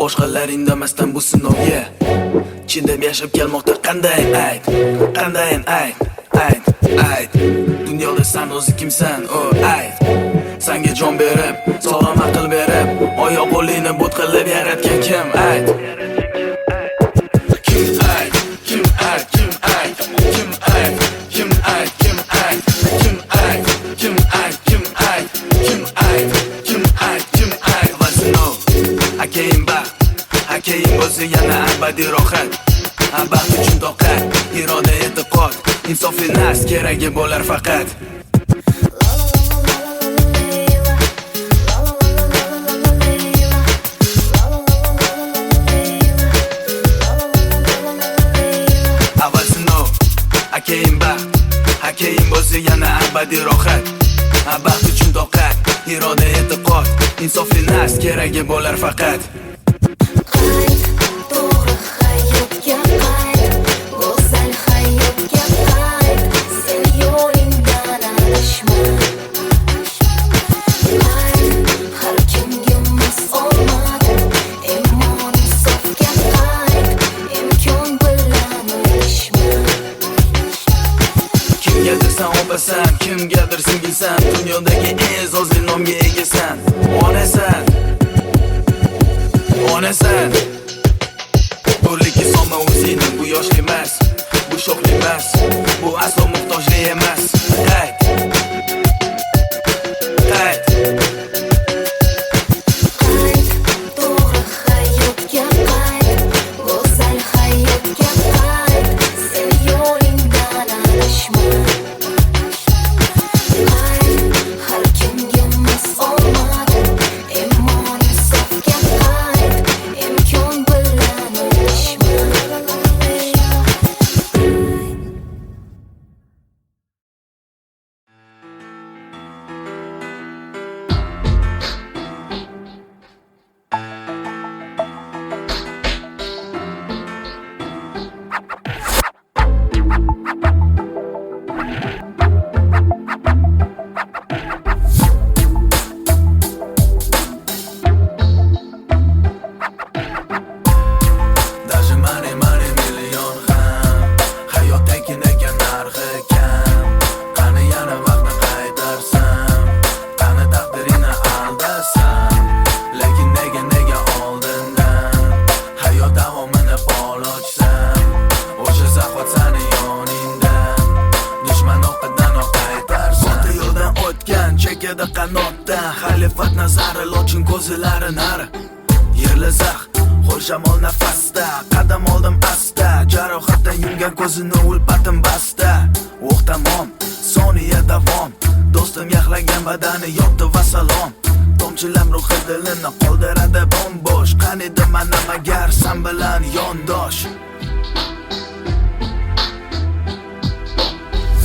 boshqalar indamasdan bu sinovga chidab yashab kelmoqda qandayin ayt, qandayin ayt, ayt. Dunyoda sen o'zi kimsan, o ayt. Senga jon berib, sog'lom aql berib, oyoq qo'lingni bo'tqilib yaratgan kim ayt. Kim ayt, kim ayt, kim ayt, kim ayt, kim ayt, kim ayt, kim ayt, kim ayt, kim ayt, kim ayt, kim ayt, kim ayt. Vasino, akayin baxt, akayin bo'lsa yana abadiy rohat. Baxt uchun toqat, iroda e'tiqod, insofli nafs keragi bo'lar faqat. Akayin baxt, akayin bo'lsa yana abadiy rohat. Baxt uchun toqat, iroda e'tiqod, insofli nafs keragi bo'lar faqat. Kimgadirsan opasan, kimgadir singilsan, dunyodagi eng zo'r nomga egasan. Onasan, onasan. Bo'rlikka solma o'zingni, bu yoshli emas, bu sho'xli emas, bu aslo muhtojlik emas. Ayt, ayt. To'g'ri hayotga qayt, go'zal hayotga qayt, sen yo'lingdan adashma. Har kimga mas omad, iymon insofga qayt, imkon bilan o'ylashma. Даже money million ham hayotdagi nega narxi kam. Qani yana vaqtni qaytarsam, qani taqdirini aldasam, lekin nega oldindan hayot davomini polochsam, o'sha zahvat sani yoningdan dushman o'qidan qaytarsam. O'ta yo'ldan o'tgan chekadi qanotdan, xalifat nazari lochin ko'zlari nari. Yerli zax, qo'l shamol nafasda, qadam oldim asta, jarohatdan yumgan ko'zini ulpatim basta. O'q tamom, soniya davom, do'stim yaxlagan badani yotdi va salom. Tomchilam ruhi dilini qoldiradi bombosh, qanidi mana magar san bilan yondosh.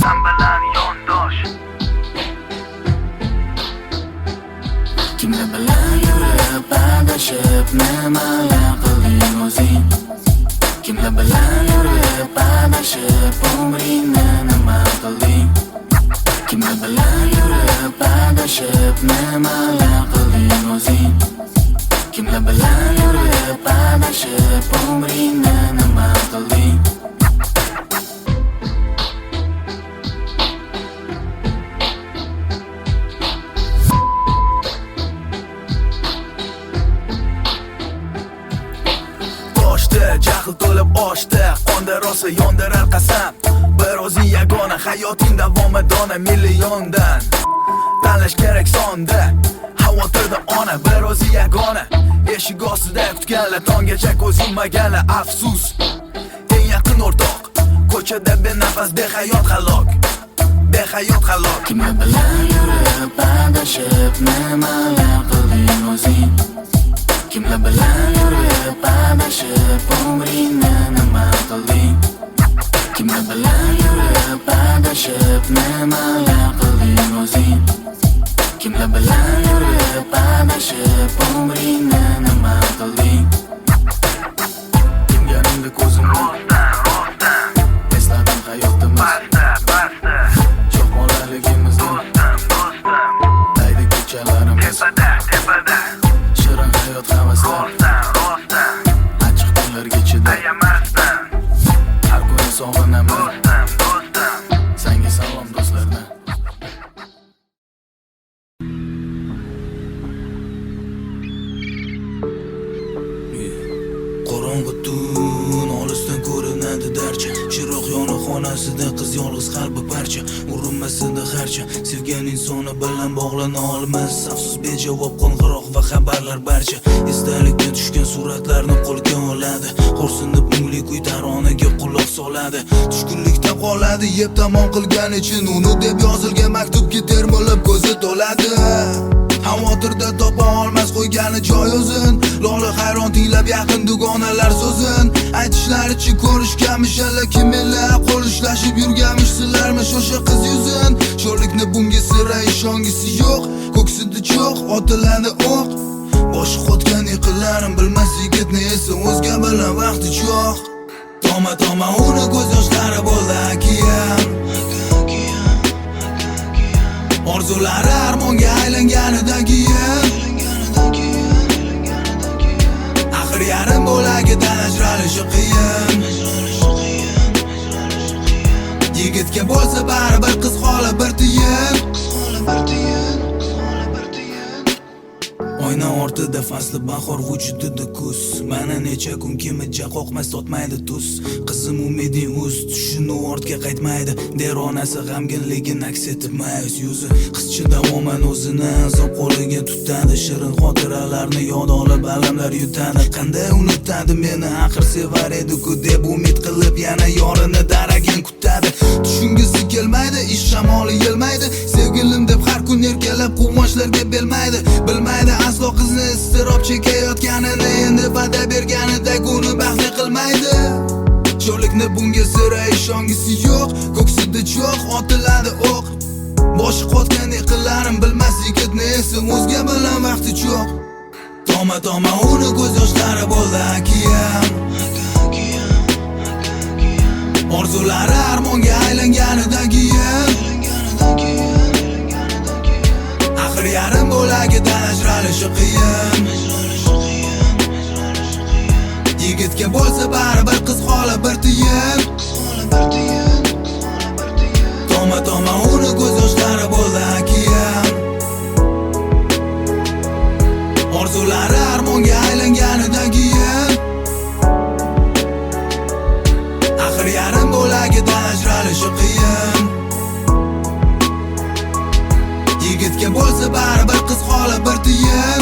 San bilan yondosh. Kimlar bilan yurib adashib nimalar qilding o'zing? Kimlar bilan yurib adashib umringni nima qilding? Kimlar bilan yurib adashib nimalar qilding o'zing? Kimlar bilan yurib adashib umringni nima qilding? Jahl to'lib oshdi, qonda rosa yondirar qasam. Bir o'zing yagona, hayoting davomi dona milliondan. Tanlash kerak sonda, xavotirda ona, bir o'zing yagona. Eshik ostida kutganlar, tonggacha ko'z yummaganlar, afsus. Eng yaqin o'rtoq, ko'chada benafas behayot halok, behayot halok. Kimlar bilan yurib adashib nimalar qilding o'zing? Kimlar bilan yurib adashib umringni nima qilding? Kimlar bilan yurib adashib nimalar qilding o'zing? Kimlar bilan yurib adashib umringni nima qilding? Kimgaringda ko'zim rostdan, esladim hayotimiz basta, cho'qmonlarligimizni daydi kechalarimiz tepada, shirin hayot havaslar qorong'i tun olisdan ko'rinadi darcha. Chiroq yoniq xonasida qiz yolg'iz qalbi parcha. Urinmasida harcha sevgan insoni bilan bog'lana olmas. Afsus bejavob qo'ng'iroq va xabarlar barcha. Esdalikka tushgan suratlarni qo'lga oladi. Xo'rsinib mungli kuy taronaga quloq soladi. Tushkunlikda qoladi yeb tamom qilgan için uni deb yozilgan maktubga termilib ko'zi to'ladi. Xavotirda topa olmas qo'ygani joy o'zin. Lola hayron tinglab yaqin dugonalar so'zin. Aytishlaricha ko'rishganmish allaki menlar qo'l ushlashib yurganmish sizlarmish o'sha qiz yuzin. Sho'rlikni bunga sira ishongisi yo'q. Ko'ksida cho'q otiladi o'q. Boshi qotgan yiqillarim bilmas yigitni esa o'zga bilan vaqti cho'q. Toma uni ko'z yoshlari bo'ldi akiyam. Orzulari armonga aylanganidan keyin axir yarim bo'lagidan ajralishi qiyin. Yigitga bo'lsa baribir qiz holi bir tiyin. Oyna ortida fasli bahor vujudida kuz. Mana necha kun kimija qoqmas totmaydi tuz. Qizim umiding uz tushini ortga qaytmaydi. Deronasi g'amginligini aks etib mayus yuzi. Qizcha davoman o'zini azob qo'liga tutadi. Shirin xotiralarni yod olib alamlar yutadi. Qanday unutadi meni axir sevar edi-ku deb umid qilib yana yorini daragin kutadi. Tushungisi kelmaydi, ish shamoli yelmaydi. Sevgilim deb har kun erkalab quvonchlarga belmaydi. Bilmaydi aslo qizni istirob chekayotganini, endi va'da berganidek uni baxtli qilmaydi. Sho'rlikni bunga sira ishongisi yo'q. Ko'ksida cho'q otiladi o'q. Boshi qotgan yiqillarim bilmas yigitni esa o'zga bilan vaqti cho'q. Toma uni ko'z yoshlari bo'ldi akiyam. Orzulari armonga aylanganidan keyin axir yarim bo'lagidan ajralishi qiyin. Yigitga bo'lsa baribir qiz holi bir tiyin. Toma uni ko'z yoshlari bo'ldi akiyam. Orzulari armonga aylanganidan keyin axir yarim bo'lagidan ajralishi qiyin. Yigitga bo'lsa baribir qiz holi bir tiyin.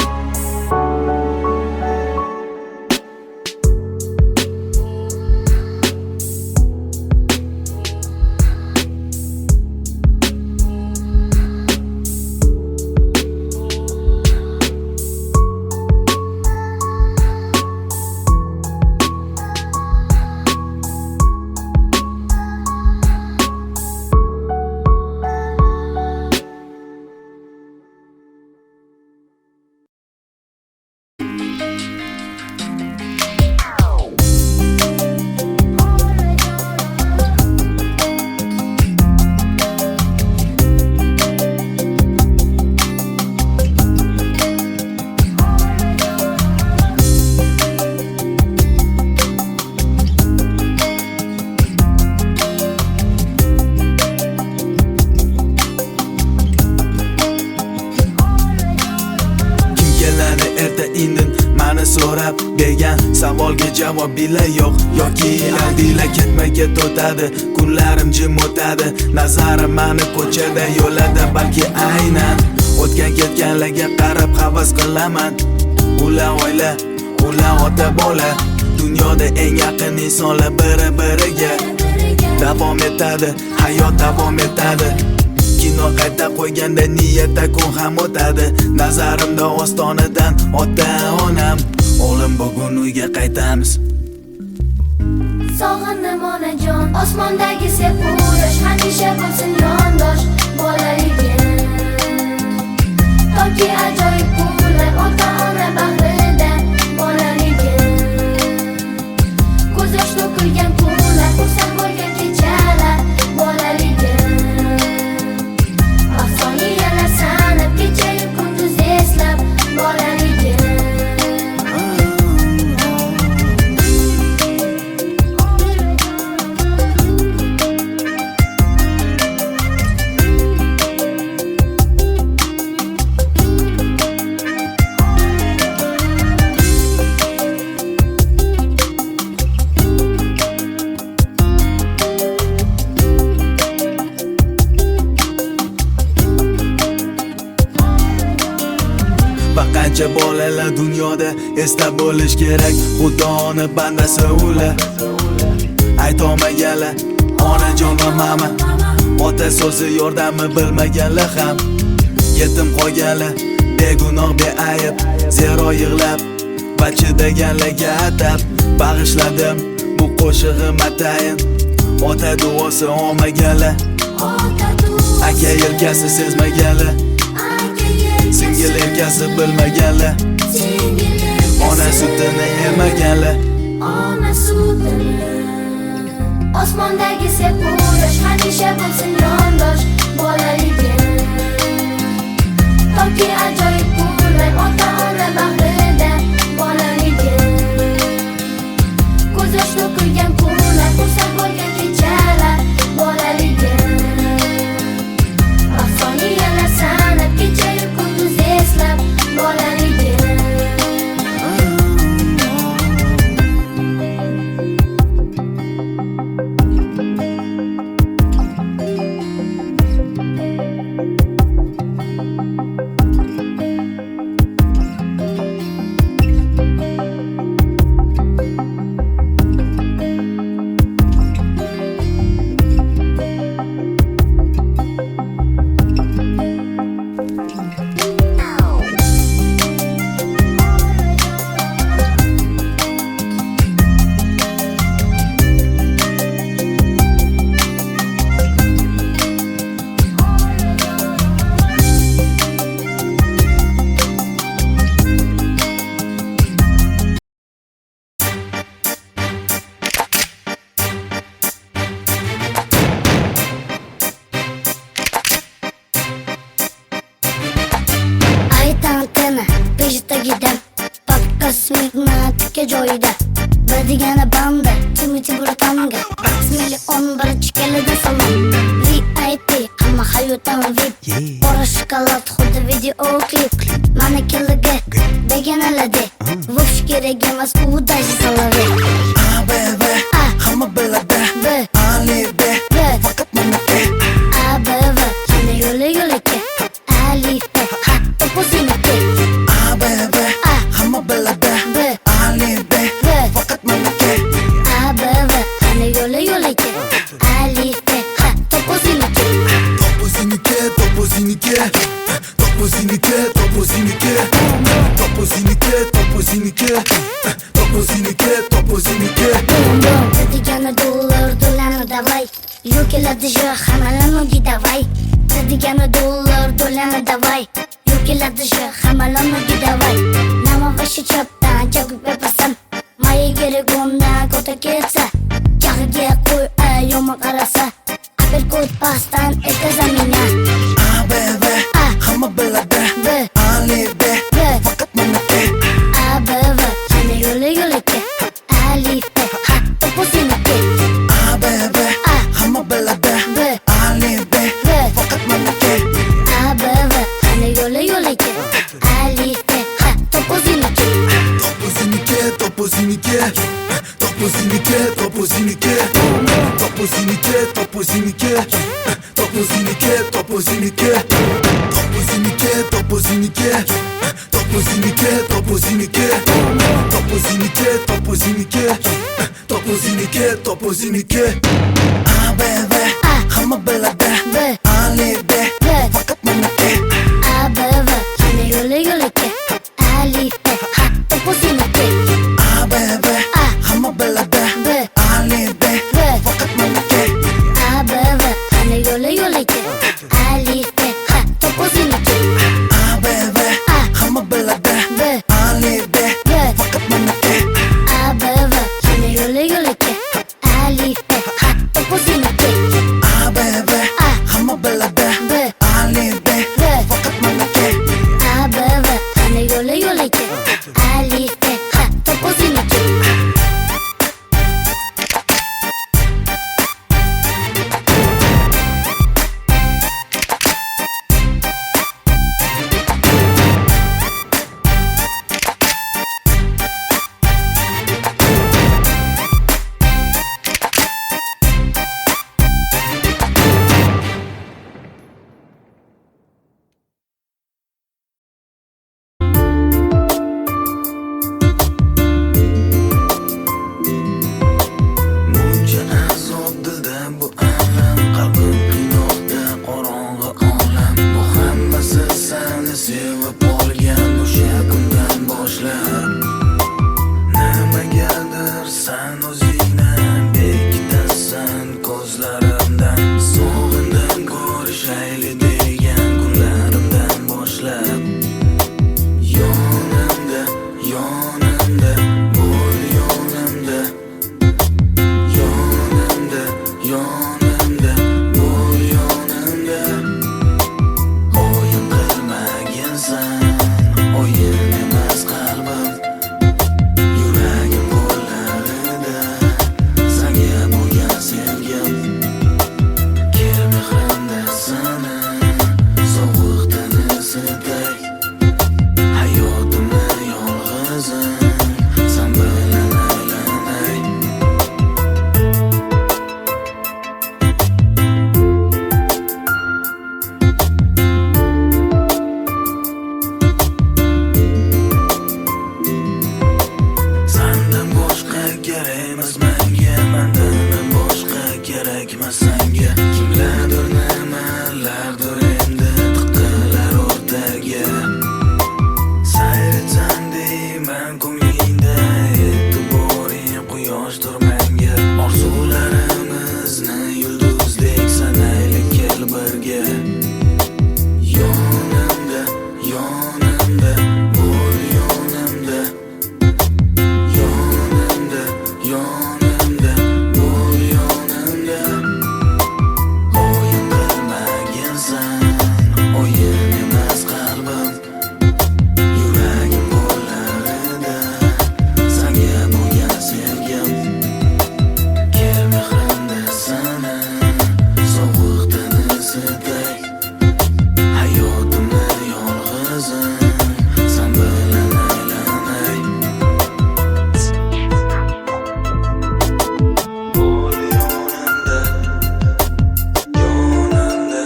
So'rab bergan savolga javob bila yo'q yoki dila ketmaga to'tadi. Kunlarim jim o'tadi. Nazarim mani ko'chada yo'lada balki aynan o'tgan ketganlarga qarab havas qilaman. Ular oila, ular ota bola. Dunyoda eng yaqin insonlar biri-biriga davom etadi. Hayot davom etadi. Kino qayta qo'yganda niyatda kun ham o'tadi. Nazarimda ostonadan ota-onam. O'g'lim bugun uyga qaytamiz. Sog'indim onajon, osmondagi sepuyosh hamisha bo'lsin yondosh bolaligim. Toki ajoyib kunlar ota-ona bag'rida bolaligim. Ko'z yosh to'kilgan kunlar, xursand bo'lgan kechalar bolaligim. Afsoniyalar sanab kechayu kunduz eslab bolaligim. dunyoda esda bo'lish kerak Xudoni bandasi ular aytolmaganlar onajon va mama ota so'zi yordami bilmaganlar ham yetim qolganlar begunoh beayb zero yig'lab va chidaganlarga atab bag'ishladim bu qo'shig'im atayin ota duosi olmaganlar aka yelkasi sezmaganlar singil erkasi bilmaganlar ona sutini yemaganlar osmondagi sepulosh hamisha bo'lsin yondosh bolaligim toki ajoyib kunlar ota ona bag'rida bolaligim ko'z yosh to'kilgan kunlar xursand bo'lgan kechalar bolaligim soniyalar sanab kechayu kunduz eslab bolaligim joyida bir degani banda kimiti buratamga 1,1 kelida salom VIP hamma hayotim VIP qora shokolad xuddi video klip mana keldiga beganalade vosh kerak emas u dashi salavi bebe hamma biladi alibe faqat meniki bebe yana yo'li-yo'lika alife to'po seniki bebe hamma biladi alibe faqat meniki bebe yana yo'li-yo'lika alife to'po seniki to'po seniki to'po seniki to'po seniki to'po seniki to'po seniki to'po seniki to'po seniki Дигана доллар долларно давай Юкелады же хамала ноги давай Дигана доллар долларно давай Юкелады же хамала ноги давай Нама ваши чаптан чагып бепасан Майя керек онда кота кетса Чагыге кой айома караса Апер код пастан это за меня бебе хамма билады алибе фaqat meniki бебе yana yo'li-yo'lika alife to'po seniki bebe hamma biladi alibe faqat meniki bebe yana yo'li-yo'lika alife to'po seniki to'po seniki to'po seniki to'po seniki to'po seniki to'po seniki to'po seniki to'po seniki to'po seniki to'po seniki to'po seniki to'po seniki to'po seniki to'po seniki to'po seniki to'po seniki to'po seniki bebe hamma biladi alibe faqat meniki bebe yana yo'li-yo'lika alife to'po seniki bebe hamma biladi alibe faqat meniki bebe yana yo'li-yo'lika alife to'po seniki bebe hamma biladi alibe faqat meniki bebe yana yo'li-yo'lika alife to'po seniki bebe hamma biladi senga. Kimlardir nimalardir endi tiqilar o'rtaga. Sayr etan deyman ko'nglingda, e'tiboring quyoshdir menga. Orzularimizni yulduzdek sanaylik kel birga. Yonimda, yonimda, bo'l yonimda. Yonimda, yonimda, bo'l yonimda. O'yin qilmagansan, o'yin emas qalbim. Yuragim qo'llarida senga bo'lgan sevgim. Kel mehrimda seni sovuqdan isitay. Hayotimni yolg'izim sen bilan aylanay. Bo'l yonimda, yonimda.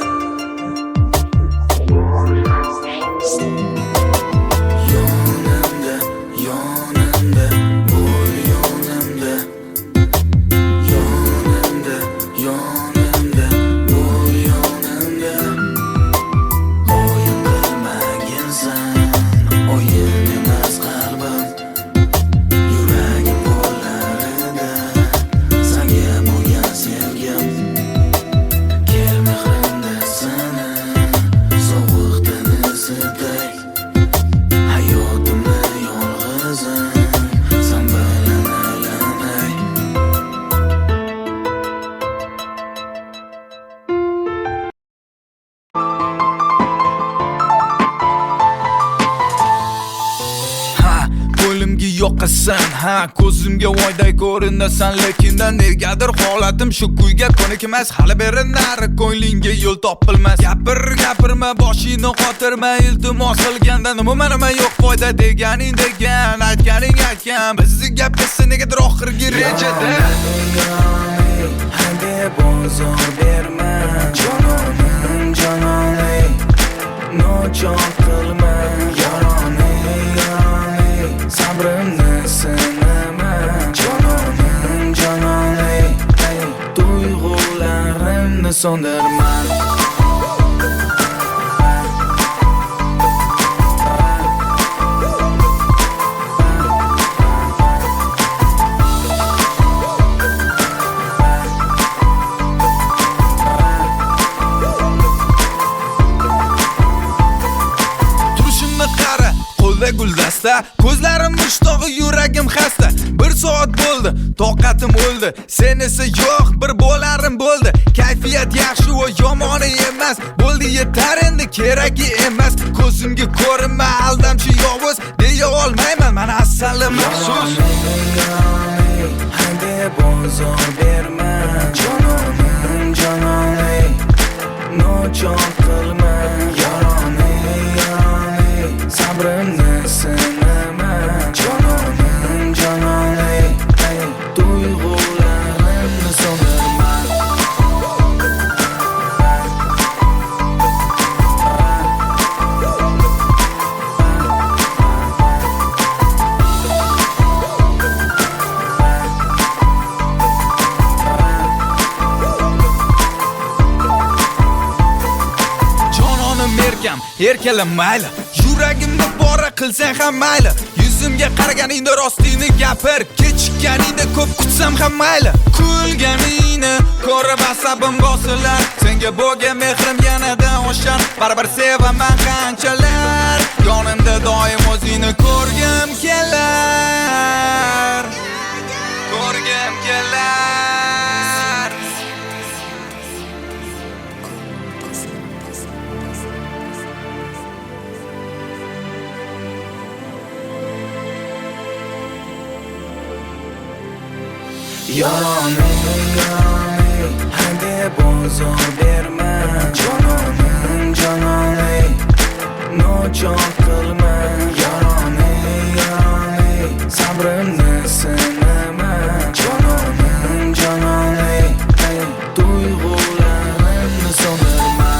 Yonimda, yonimda, bo'l yonimda. Yonimda, yonimda, bo'l yonimda. O'yin qilmagansan, o'yin emas qalbim. Yuragim qo'llarida senga bo'lgan sevgim. Kel mehrimda seni sovuqdan isitay. Hayotimni yolg'izim sen bilan aylanay. Ha, qo'limga yoqasan, ha, ko'zimga oyday ko'rinasan, lekin negadir holatim shu kuyga ko'nikmas. Hali beri nari ko'nglingga yo'l topilmas. Gapirma, boshingni qotirma, iltimos qilganda nima yo'q foyda deganing degan, aytganing aytgan. Bizni gapkasi negadir oxirgi rejada. Hadi bozor berma, jononim, jononim. Nochon qilma, yaroning, sabrimni sinama. Jononim, jononim, tuyg'ularimni so'ndirma. Turishimni qara, qo'lda guldasta, ko'zlarim mushtog'i, yuragim xasta. Bir soat bo'ldi, toqatim o'ldi, sen esa yo'q, bir bo'larim bo'ldi. Kayfiyat yaxshi va yomoni emas, bo'ldi yetar endi keragi emas. Ko'zimga ko'rinma, aldamchi yovuz deya olmayman, mana asali maxsus. Hadi bozor berma, jononim, jononim. Nochon qilma, yaroning, sabrimni sinama. Jononim, jononim, tuyg'ularimni so'ndirma. Erkalan mayli, yuragimni bora qilsang ham mayli. Yuzimga qaraganingda rostini gapir, kechikkaningda ko'p kutsam ham mayli. Kulganingni ko'rib asabim bosilar, senga bo'lgan mehrim yanada oshar. Baribir sevaman qanchalar, yonimda doim o'zingni ko'rgim kelar. Ko'rgim kelar. Yoning, hadi bozor berma, jononim, jononim. Nochon qilma, yaroning, sabrimni sinama. Jononim, jononim, tuyg'ularimni so'ndirma.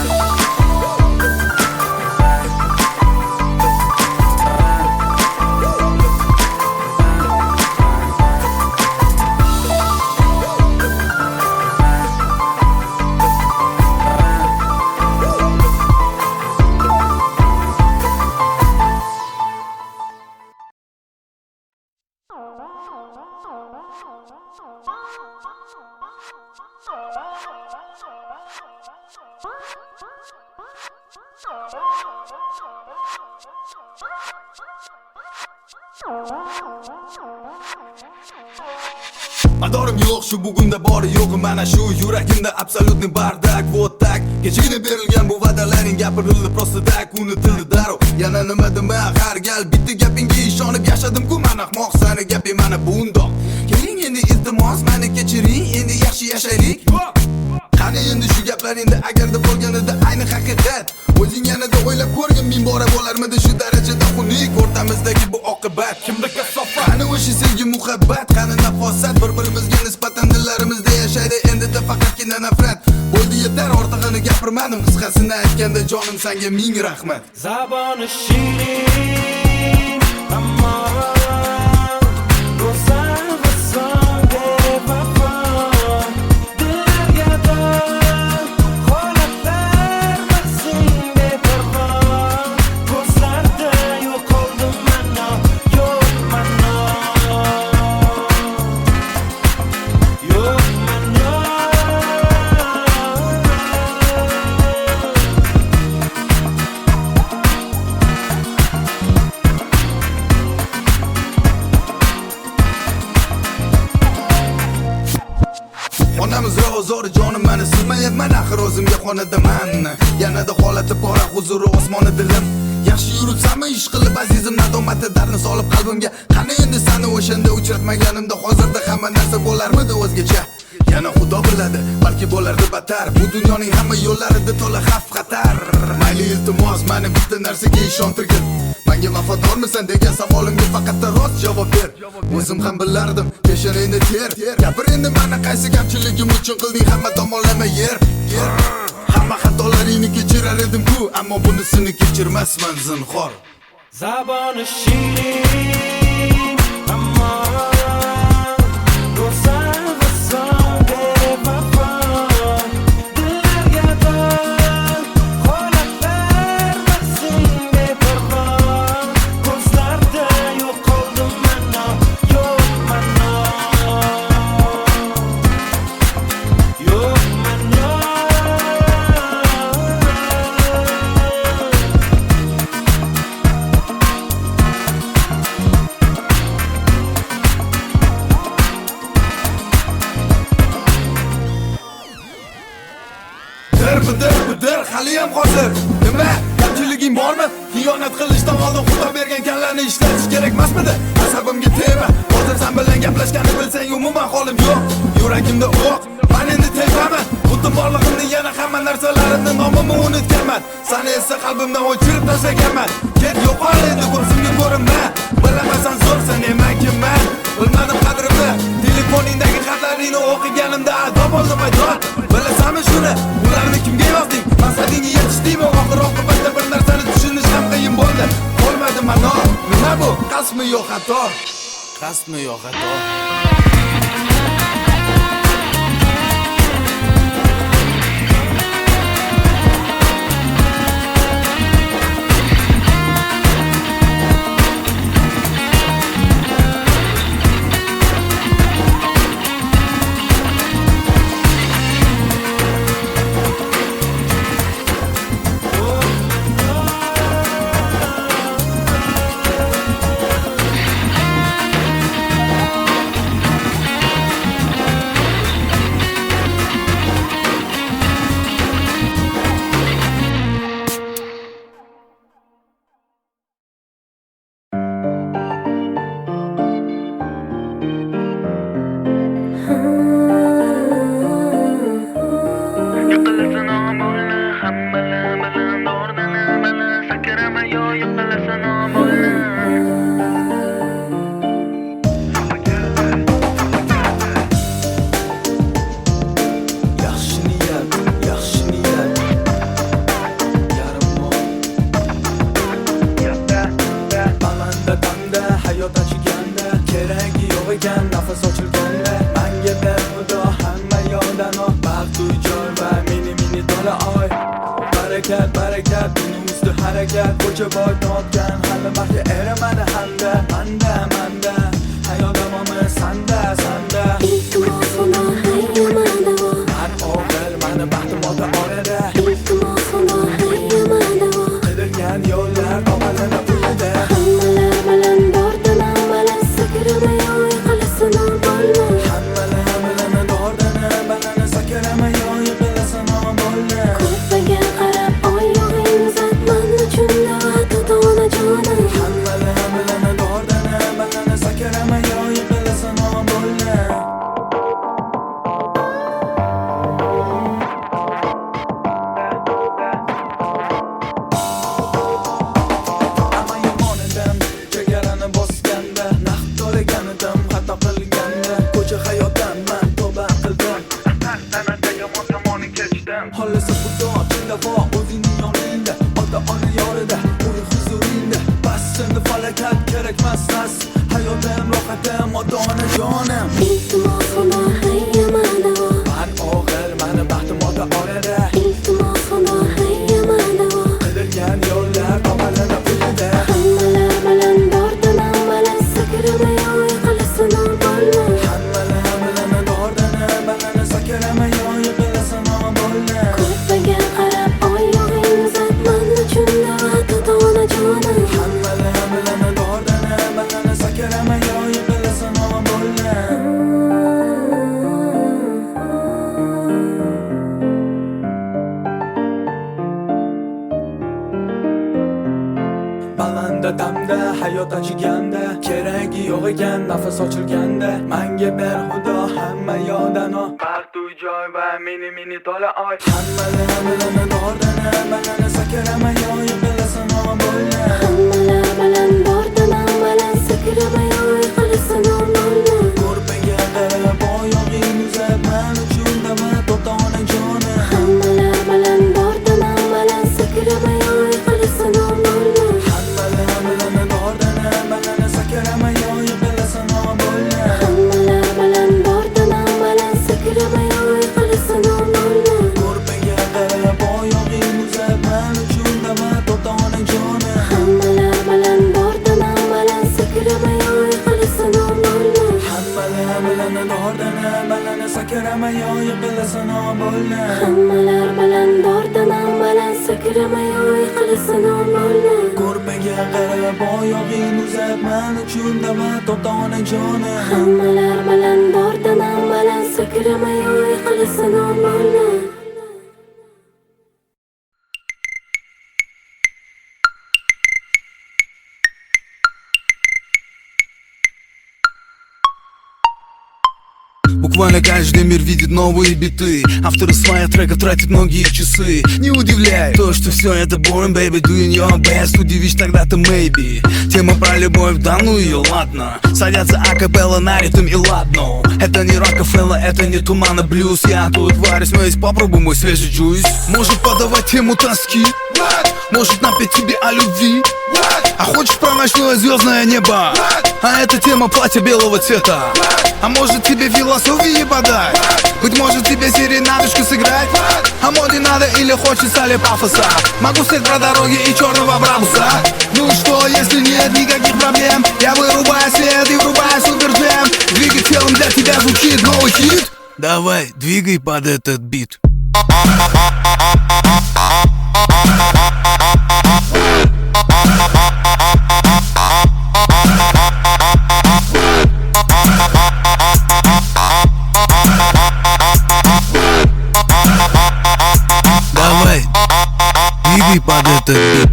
Madorim yo'q shu bugunda bori yo'q mana shu yuragimda absolutni bardak вот так kechagina berilgan bu va'dalaring gapirildi просто так unutildi darrov yana nima dema har gal bitta gapingga ishonib yashadim-ku men ahmoq sani gaping mana bundoq keling endi iltimos meni kechiring endi yaxshi yashaylik qani endi shu gaplaringda agarda bo'lganida ayni haqiqat o'zing yanada o'ylab ko'rgin ming bora bo'larmidi shu darajada xunuk o'rtamizdagi bu oqibat kimda kasofat qani o'sha sevgi muhabbat qani nafosat bir-birimizga nisbatan dillarimizda yashaydi endida faqatgina nafrat bo'ldi yetar ortig'ini gapirmadim qisqasini aytganda jonim senga ming rahmat zaboni shirin ammo go'zal va so'nggi vafo onamiz ro'zori jonim meni silmayapman axir o'zimga xonadaman yanada holati pora huzuri osmoni dilim yaxshi yuribsanmi ish qilib azizim nadomati darni solib qalbimga qani endi seni o'shanda uchratmaganimda hozirda hamma narsa bo'larmidi o'zgacha yana xudo biladi balki bo'lardi battar bu dunyoning hamma yo'llarida to'la xavf xatar mayli iltimos meni bitta narsaga ishontirgin menga vafodormisan degan savolimga faqat rost javob ber o'zim ham bilardim peshonangda ter gapir endi meni qaysi kamchiligim uchun qilding hamma tomonlama yer hamma xatolaringni kechirar edim-ku ammo bunisini kechirmasman zinhor zaboni shirin ammo go'zal va so'nggi vafo dillarga dor holatlar mavsum beparvo ko'zlarda yo'qoldim mana yo'q mana yo'q mana bidir haliyam hozir nima kamchiliging bormi xiyonat qilishdan oldin xudo bergan kallarni ishlatish kerak emasmidi asabimga tegma hozir sen bilan gaplashganni bilsang umuman holim yo'q yuragimda o'q men endi tepaman butun borlig'imni yana hamma narsalarimni nomimni unutganman seni esa qalbimdan o'chirib tashlaganman ket yo'qol endi ko'zimga ko'rinma bilamasan zo'r sen nima kimman bilmadim qadrimni telefoningdagi xatlaringni o'qiganimda ado bo'ldim aydor bilasanmi shuni ularni kimga yozding maqsadingga yetishdingmi oxir oqibatda bir narsani tushunish ham qiyin bo'ldi qolmadi mano nima bu qasdmi yo xato qasdmi yo xato barakat Dunuzdu harakat ko'cha boy topgan hali mahya era mana handa manda hayot damomi sanda nafas ochilganda manga ber xudo hamma yodano baxt uy joy va mini to'la oy hammalar bilan dordana malana sakrama yoy bilasan bo'lna hammalar bilan dordana malan sakrama yoy qilasan bo'lna ko'rpaga qarab oyog'ing uzab men uchun dama to'xta ona joni hammalar bilan dordana malan sakrama yoy qilasan bo'lna hammalar bilan dordana malana sakrama yoy bilasan bo'lna hammalar bilan dordana malan sakrama yoy qilasan bo'lna ko'rpaga qarab oyog'ing uzab men uchun dama to'xta ona joni hammalar bilan dordana malan sakrama yoy qilasan bo'lna hammalar bilan dordana malana sakrama yoy bilasan bo'lna hammalar bilan dordana malan sakrama yoy qilasan bo'lna ko'rpaga qarab oyog'ing uzab men uchun dama to'xta ona joni hammalar bilan dordana malan sakrama yoy qilasan bo'lna Буквально каждый мир видит новые биты. Авторы своих треков тратят многие часы. Не удивляет то, что все это boring, baby, doing your best. Удивишь тогда-то maybe. Тема про любовь, да ну ее, ладно. Садятся акапелла на ритм и ладно. Это не Рокфеллер, это не Туман и блюз. Я тут варюсь, но есть попробуй мой свежий джуйс. Может подавать тему тоски, может напеть тебе о любви. А хочешь про ночное звездное небо? А это тема платья белого цвета. А может тебе философии подать? Быть может тебе серенадочку сыграть? А моде надо или хочется ли пафоса? Могу стать про дороги и черного брабуса. Ну что, если нет никаких проблем? Я вырубаю свет и врубаю суперджем. Двигай телом, для тебя звучит новый хит. Давай, двигай под этот бит. Давай, двигай под этот бит.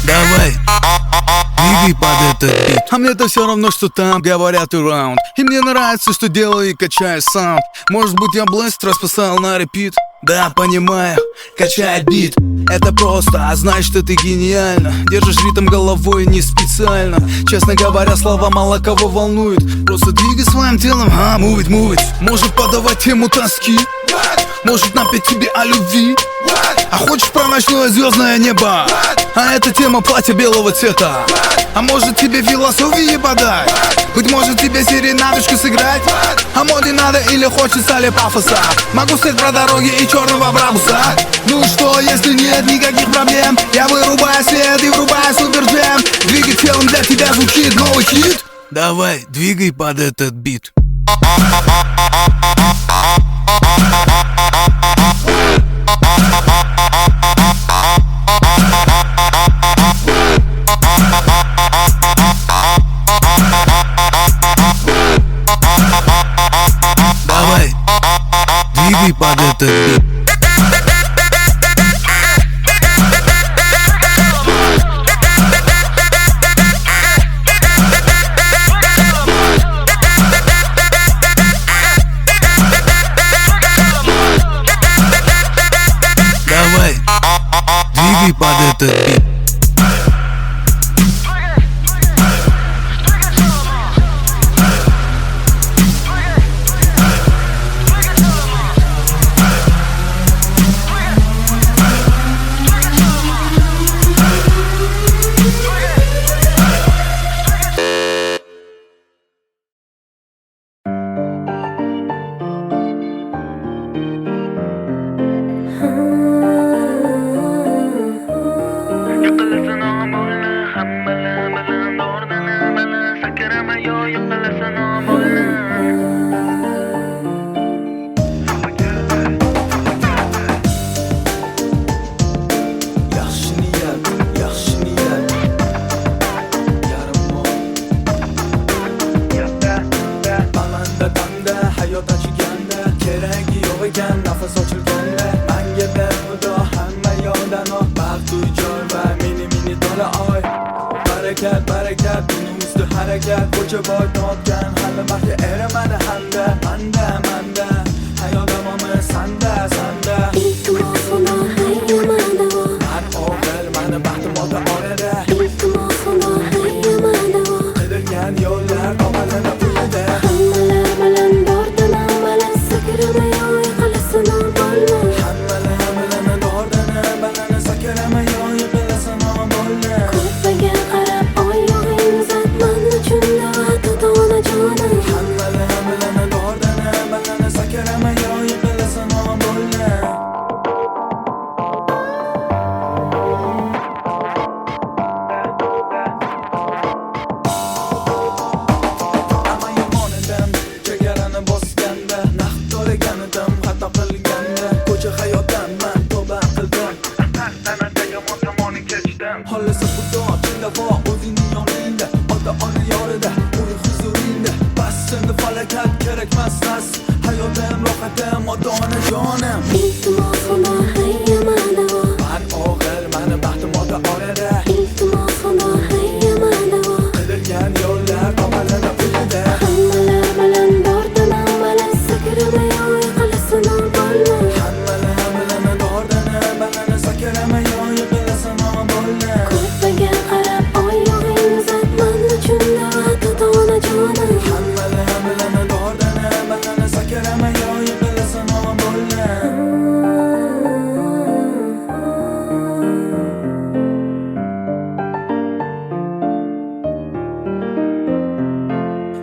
Давай, двигай под этот бит. А мне-то все равно, что там говорят и раунд. И мне нравится, что делаю и качаю саунд. Может быть я блэст расписал на репит. Да, понимаю, качает бит. Это просто, а значит это гениально. Держишь ритм головой не специально. Честно говоря, слова мало кого волнует. Просто двигай своим телом, move it. Может подавать тему тоски, может напеть тебе о любви. А хочешь про ночное звездное небо? А это тема платья белого цвета. А может тебе философии подать? Быть может тебе серенадочку сыграть? А моде надо или хочется ли пафоса? Могу стать про дороги и черного брабуса. Ну что, если нет никаких проблем? Я вырубаю свет и врубаю суперджем. Двигай телом, для тебя звучит новый хит. Давай, двигай под этот бит. Давай, двигай под этот бит. Давай, двигай под этот бит. Balandda damda hayot achiganda keragi yo'q ekan nafas ochilganda menga ber xudo hamma yo'ldan baxt uy joy va mini to'la oy barakat barakat buni usti harakat ko'cha boy topgan hali baxtga eramadi hamda manda hayot davomi sanda iltimos xudo hayyamada man o'g'il mani baxtim ota orada iltimos xudo hayyamada qidirgan yo'llar tomonlana uyida hammalar bilan bordan amalan sakramay yiqilasan bo'lma hammalar bilan dordana balani sakramay yiqilasan bo'lma ko'rpaga qarab oyog'ing uzat man uchun da'vat ona jonim hammalar bilan dordana balani sakramay yiqilasan bo'lma Amma yomon edim, chegarani bosganda naqd to'laganidim, xato qilganda ko'cha hayotdan man tavba qildim. Tanadagi motamoni kechdim. Xollasa xudo tilavo o'zingning yoningda, ota-ona yorida, uy huzuringda. Bas endi falokat kerakmas nas. Hayotim rohatim, ota-ona jonim. iltimos xudo hayyamada Man o'g'il, mani baxtim ota orada. iltimos xudo hayyamada Qidirgan yo'llar tomonlana uyida. hammalar bilan bordan amalan sakramay yiqilasan bo'lma Hammalar bilan dordana balani sakramay yiqilasan bo'lma. ko'rpaga qarab oyog'ing uzat man uchun da'vat ona jonim Hammalar bilan dordana balani sakramay yiqilasan bo'lma.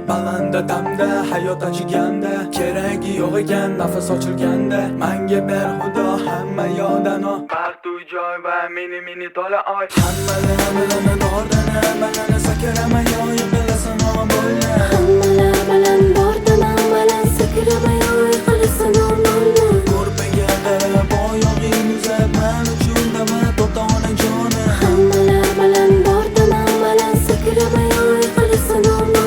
Balandda damda hayot achiganda keragi yo'q ekan nafas ochilganda menga ber xudo hamma yo'ldan baxt uy joy va mini to'la oy hammalar bilan dordana balani sakramay yiqilasan bo'lma. hammalar bilan bordan amalan sakramay yiqilasan bo'lma Ko'rpaga qarab oyog'ing uzat men uchun da'vat ota-ona jonim. hammalar bilan bordan amalan sakramay yiqilasan bo'lma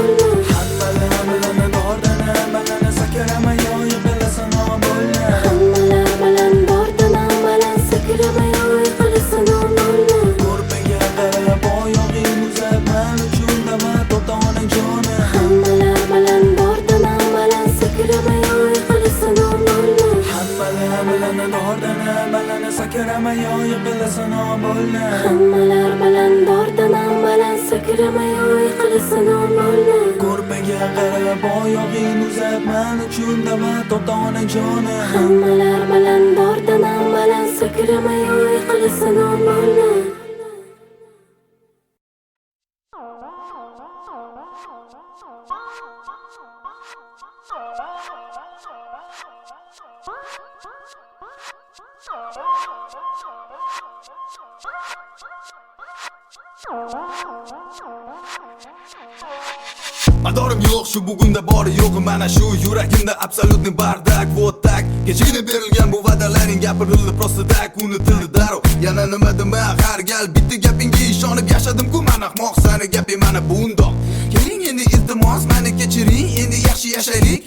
Hammalar bilan dordana balani sakramay yiqilasan bo'lma. hammalar bilan bordan amalan sakramay yiqilasan bo'lma Ko'rpaga qarab oyog'ing uzat men uchun da'vat ota-ona jonim. hammalar bilan bordan amalan sakramay yiqilasan bo'lma Hammalar bilan dordana balani sakramay yiqilasan bo'lma. hammalar bilan bordan amalan sakramay yiqilasan bo'lma Ko'rpaga qarab oyog'ing uzat men uchun da'vat ota-ona jonim. hammalar bilan bordan amalan sakramay yiqilasan bo'lma Madorim yo'q shu bugunda bori yo'q mana shu yuragimda absolutni bardak вот так kechagina berilgan bu va'dalaring gapirildi просто так unutildi darrov yana nima dema har gal bitta gapingga ishonib yashadim-ku men ahmoq sani gaping mana bundoq keling endi iltimos meni kechiring endi yaxshi yashaylik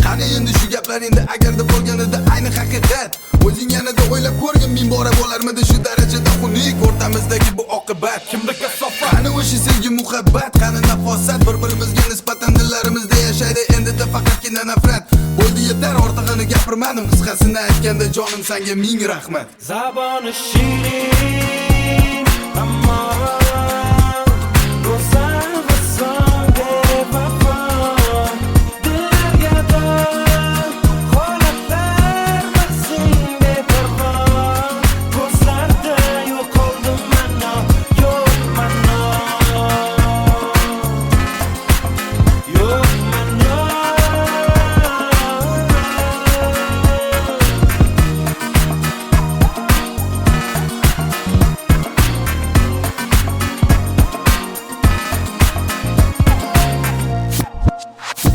qani endi shu gaplaringda agarda bo'lganida ayni haqiqat o'zing yanada o'ylab ko'rgin ming bora bo'larmidi shu darajada xunuk o'rtamizdagi bu oqibat kimda kasofat qani o'sha sevgi muhabbat qani nafosat bir-birimizga nisbatan dillarimizda yashaydi endida faqatgina nafrat bo'ldi yetar ortig'ini gapirmadim qisqasini aytganda jonim senga ming rahmat Zaboni shirin ammo go'zal va so'nggi vafo dillarga dor holatlar maqsum beparvo ko'zlarda yo'qoldim mano yo'q mano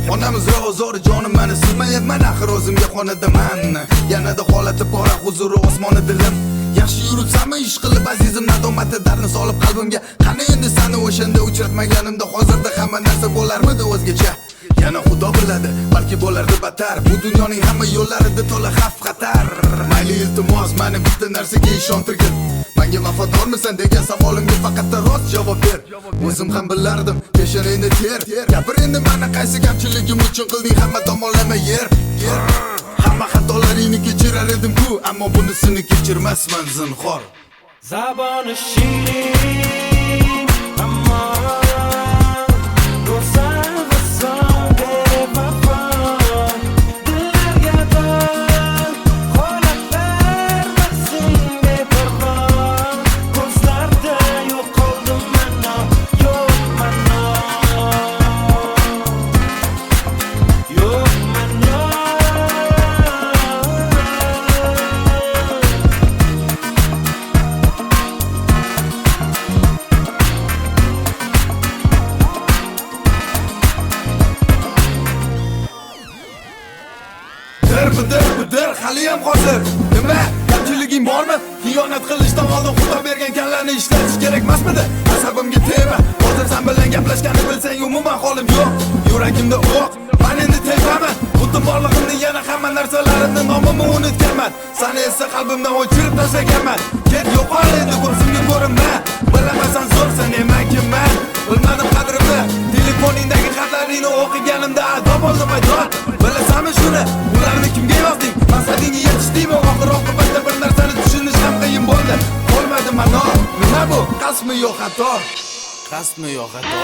Onamiz rozori jonim meni silmayapman axir o'zimga xonadaman yanada holati pora huzuri osmoni dilim yaxshi yuribsanmi ish qilib azizim nadomati darni solib qalbimga qani endi seni o'shanda uchratmaganimda hozirda hamma narsa bo'larmidi o'zgacha yana xudo biladi, balki bo'lardi battar. Bu dunyoning hamma yo'llarida to'la xavf xatar. Mayli iltimos, meni bitta narsaga ishontirgin. Menga vafodormisan degan savolimga faqat rost javob ber. O'zim ham bilardim, peshanangda ter. Gapir endi mana qaysi kamchiligim uchun qilding hamma tomonlama yer. Hamma xatolaringni kechirar edim-ku, ammo bunisini kechirmasman zinhor. Zaboni shirin ammo go'zal va songa vafo. Dillarga dor holatlar maqsin beparvo. Ko'zlarda yo'qoldim mano, yo'q mano, yo'q mano. Bidir, haliyam hozir. Nima? Kamchiliging bormi? Xiyonat qilishdan oldin xudo bergan kanlarni ishlatish kerak emasmidi? Asabimga tegma. Hozir sen bilan gaplashganni bilsang umuman holim yo'q. Yuragimda o'q. Men endi tepaman. Butun borlig'imni yana hamma narsalarimni nomimni unutganman. Seni esa qalbimdan o'chirib tashlaganman. Ket yo'qol endi ko'zimga ko'rinma. Bilamasan zo'r sen eman kimman? Bilmadim qadrimni. Telefoningdagi xatlaringni o'qiganimda azob oldim aydor. Bilasanmi shuni? Ularni kimga yozding? Maqsadingga yetishdingmi? Oxir-oqibatda bir narsani tushunish ham qiyin bo'ldi. Qolmadi mano. Nima bu? Qasmi yo'q xato? Qasmi yo'q xato?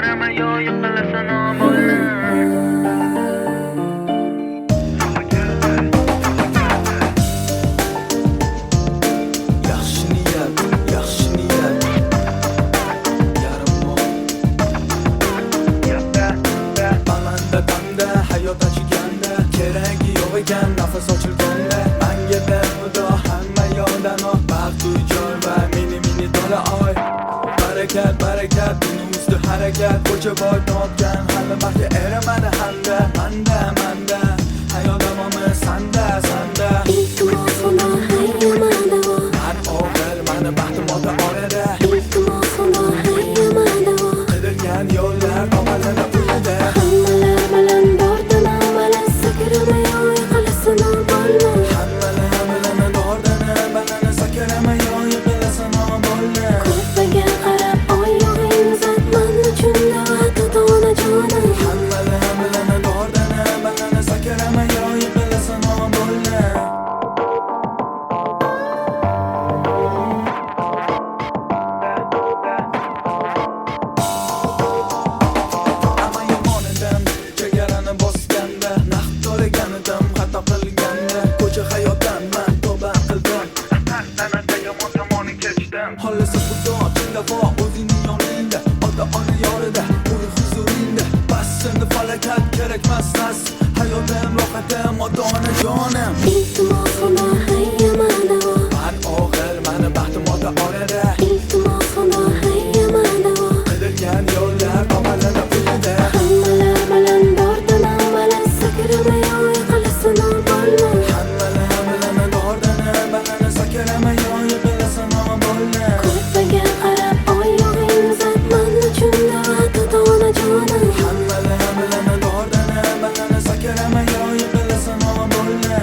sakramayo yiqilasan omolla Yaxshi niyat, yaxshi niyat. Yarim mo'l. Balanda damda, hayot achiganda, keragi yo'q ekan nafas ochilganda. Menga behudo hamma yodano, baxt uy joy va mini to'la oy. Barakat, barakat, buni usti harakat, ko'cha boy topgan hali baxtga eramadi hamda, manda, hayot davomi sanda. İltimos ona hayyamada o. Har oxir mani baxtim ota orada. İltimos ona hayyamada o. Qidirgan yo'llar tomalana uyida. Hammalar bilan bordan avval sakramayo yiqilasan omolla. Hammalar bilan dordana balani sakramayo yiqilasan omolla. Ko'rpaga qarab oyog'ing uzatman uchun navbat onajonim. Hammalar bilan dordana balani sakramayo yiqilasan omolla. Hamma yomonidan chegarani bosganda, naq to'laganidan xato qilganda, ko'cha hayotdan men tavba qildim. yomon tomoni kechdim Xollasa xudo tillavo o'zingning yoningda, ota-ona yorida, uy huzuringda. Bas endi falokat kerakmas nas, hayotim rohatim ota-ona jonim. İltimos ona hayyamada o. Har oxir mani baxtim ota orada. İltimos ona hayyamada o. Qidirgan yo'llar tomalana uyida. Hammalar bilan bordan avval sakramayo yiqilasan omolla. Hammalar bilan dordana balani sakramayo yiqilasan omolla. Ko'rpaga qarab oyog'ing uzatman uchun navbat onajonim. Hammalar bilan dordana balani sakramayo yiqilasan omolla.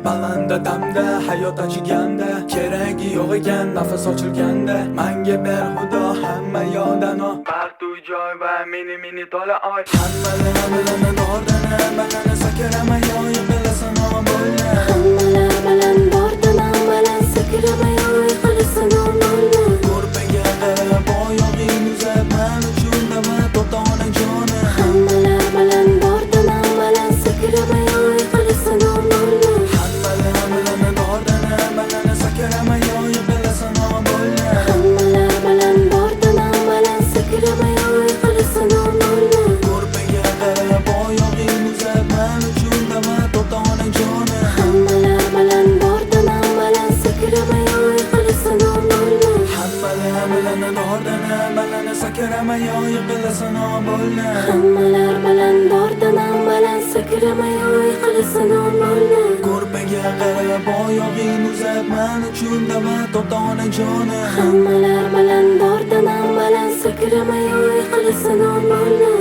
Balanda damda, hayot achiganda, keragi yo'q ekan nafas ochilganda. Menga behudo hamma yodano, baxt uy joy va mini to'la oy hammalar bilan dordana balani sakramayo yiqilasan omolla. Hammalar bilan bordan avval sakramayo yiqilasan omolla. Ko'rpaga qarab oyog'ing uzatman uchun navbat ota-ona jonim. Hammalar bilan bordan avval sakramayo yiqilasan omolla. Hammalar bilan dordana balani sakramayo yiqilasan omolla. Hammalar bilan bordan avval sakramayo yiqilasan omolla. Ko'rpaga qarab oyog'ing uzatman uchun navbat ota-ona jonim. Hammalar bilan bordan avval sakramayo yiqilasan omolla. Hammalar bilan dordana balani sakramayo yiqilasan omolla. Hammalar bilan bordan avval sakramayo yiqilasan omolla. Ko'rpaga qarab oyog'ing uzatman uchun navbat ota-ona jonim. Hammalar bilan bordan avval sakramayo yiqilasan omolla.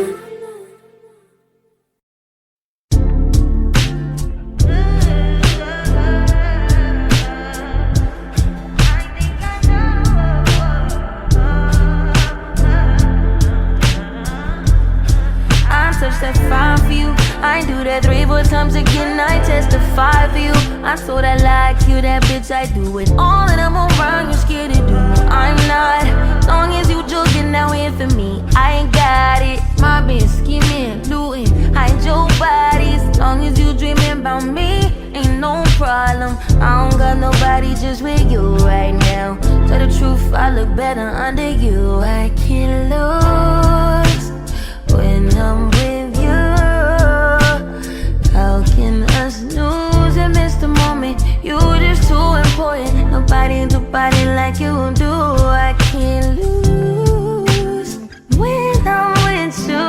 I touched that fire for you. I do that 3-4 times again. I testify for you. I so that like you, that bitch. I do it all and I'm around. You scared to do. I'm not. Long as you joking now here for me, I ain't got it. My bitch scheming, looting, hide your bodies. Long as you dreaming about me, ain't no problem. I don't got nobody just with you right now. Tell the truth, I look better under you. I can't lose when I'm with you. How can us lose and miss the moment? You just too important. Nobody do body like you do. I can't lose when I'm with you.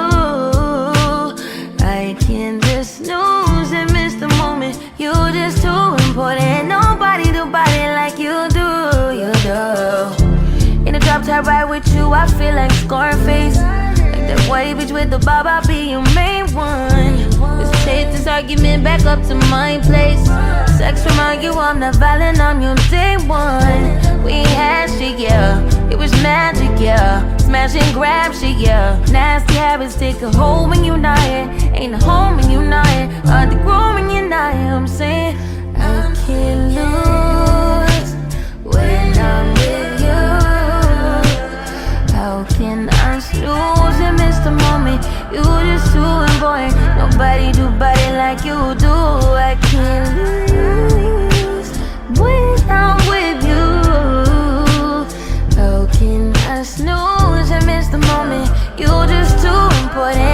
I can't just lose and miss the moment. You just too important. Nobody do body like you do. You do. In the drop top ride with you, I feel like Scarface. That white bitch with the bob, I'll be your main one. Let's take this argument back up to my place. Sex remind you I'm not violent, I'm your day one. We had shit, yeah, it was magic, yeah. Smash and grab shit, yeah. Nasty habits take a hold when you're not here. Ain't a home when you're not here. Hard to grow when you're not here, I'm saying can't lose when I'm with you. How can I snooze and miss the moment? You're just too important.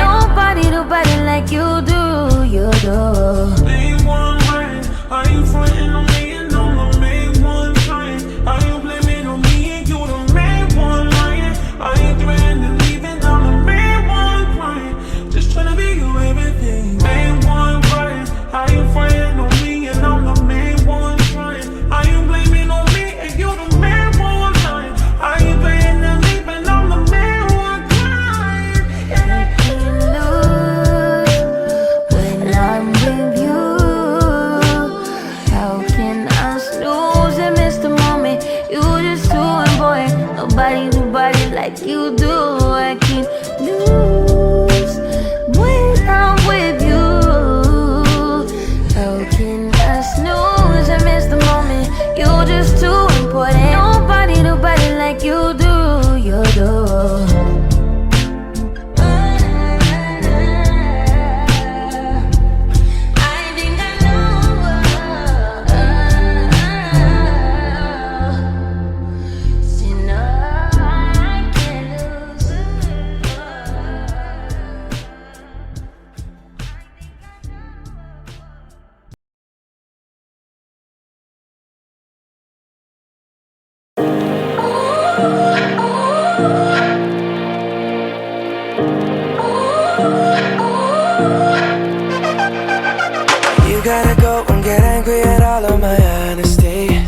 Nobody like you do. You do. Main one right, are you frontin' on me and I'm the main one trying? Are you blaming on me and you the main one lying? Are you threatening leaving? I'm the main one crying. Just tryna be you everything. Main one right, are you frontin' on me and I'm the main one trying? Are you blaming on me and you the main one lying? Are you threatening leaving? I'm the main one crying. I can't lose when I'm with you. How can I snooze and miss the moment? You're just too important. Nobody like you do. I can't lose when I'm with you. How can I snooze and miss the moment? You're just too important. Nobody like you do. You do. You gotta go and get angry at all of my honesty.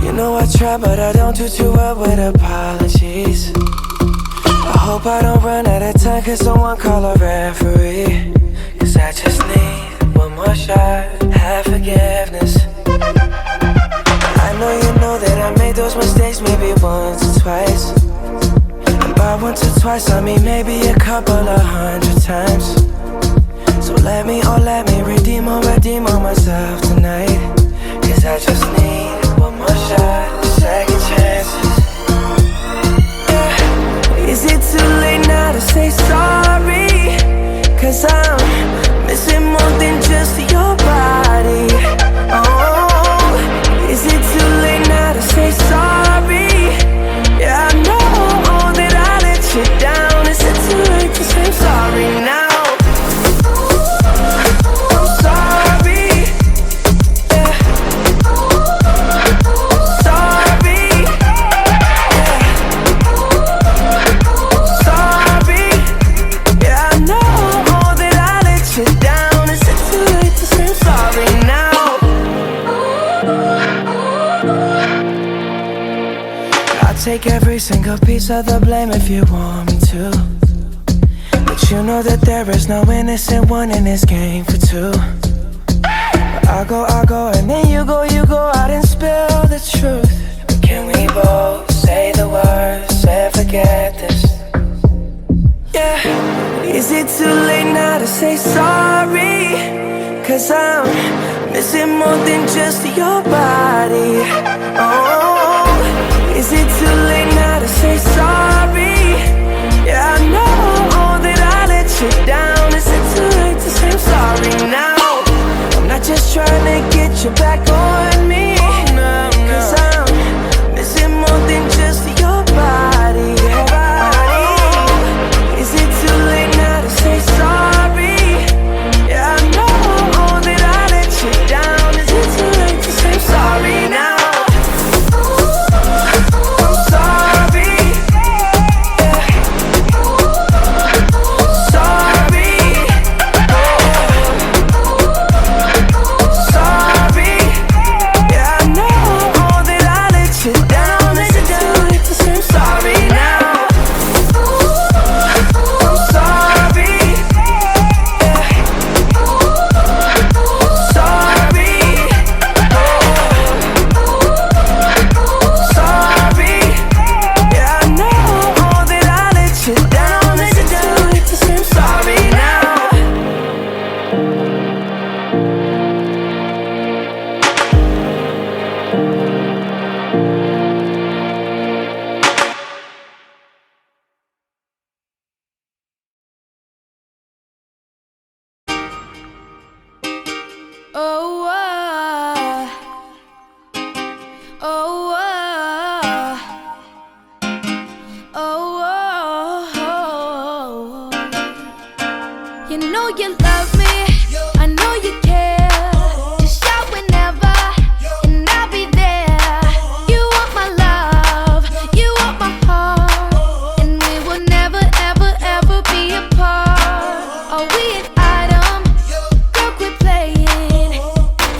You know I try, but I don't do too well with apologies. I hope I don't run out of time, cause someone call a referee. Cause I just need one more shot, have forgiveness. I know you know that I made those mistakes maybe once or twice. And by once or twice I mean maybe a couple of 100 times. So let me redeem on myself tonight. Cause I just need one more shot, second chances. Yeah. Is it too late now to say sorry? Cause I'm missing more than just your body. Oh, is it too late now to say sorry? Yeah, I know that I let you down. Is it too late to say sorry now? Take every single piece of the blame if you want me to. But you know that there is no innocent one in this game for two. But I go, and then you go out and spill the truth. But can we both say the words and forget this? Yeah. Is it too late now to say sorry? Cause I'm missing more than just your body. Oh, is it too late now to say sorry? Yeah, I know that I let you down. Is it too late to say I'm sorry now? I'm not just trying to get you back on me. Cause I'm missing more than just your body. Oh, is it too late now to say sorry? Yeah, I know that I let you down. Is it too late to say I'm sorry now? Yeah. You know you love me, I know you care. Just shout whenever, and I'll be there. You want my love, you want my heart, and we will never, ever, ever be apart. Are we an item? Girl, quit playing.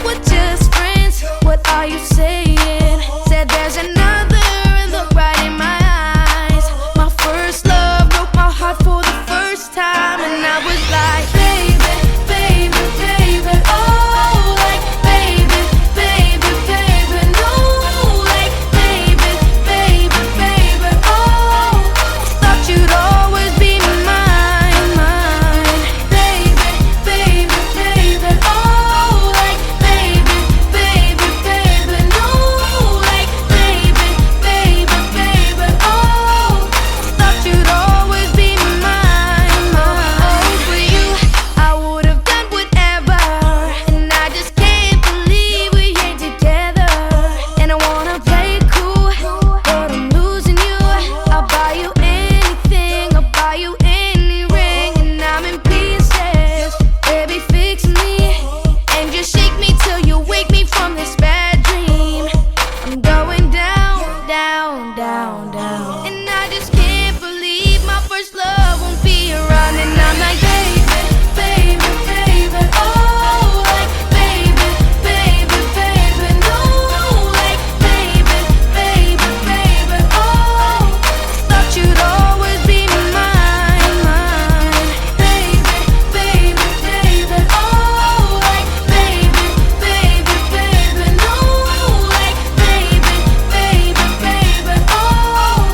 We're just friends, what are you saying? Said there's another, look right in my eyes. My first love broke my heart for the first time, and I was like, baby, baby, baby, oh, like, baby, baby, baby, no, like, baby, baby, baby, oh, thought you'd always be mine, mine, baby, baby, baby, oh, like, baby, baby, baby, no, like, baby, baby, baby, oh, thought you'd always be mine, mine. For you, I would have done whatever, and I just can't believe we ain't together. And I wanna play it cool, but I'm losing you. I'll buy you anything, I'll buy you any ring, and I'm in pieces. Baby, fix me, and just shake me till you wake me from this bad dream. I'm going down, down, down, down, and I just can't believe my first love won't be around. And I'm like, baby, baby, baby, oh, like, baby, baby, baby, no, like, baby, baby, baby, oh, thought you'd always be mine, mine, baby, baby, baby, oh, like, baby, baby, baby, no, like, baby, baby, baby, oh,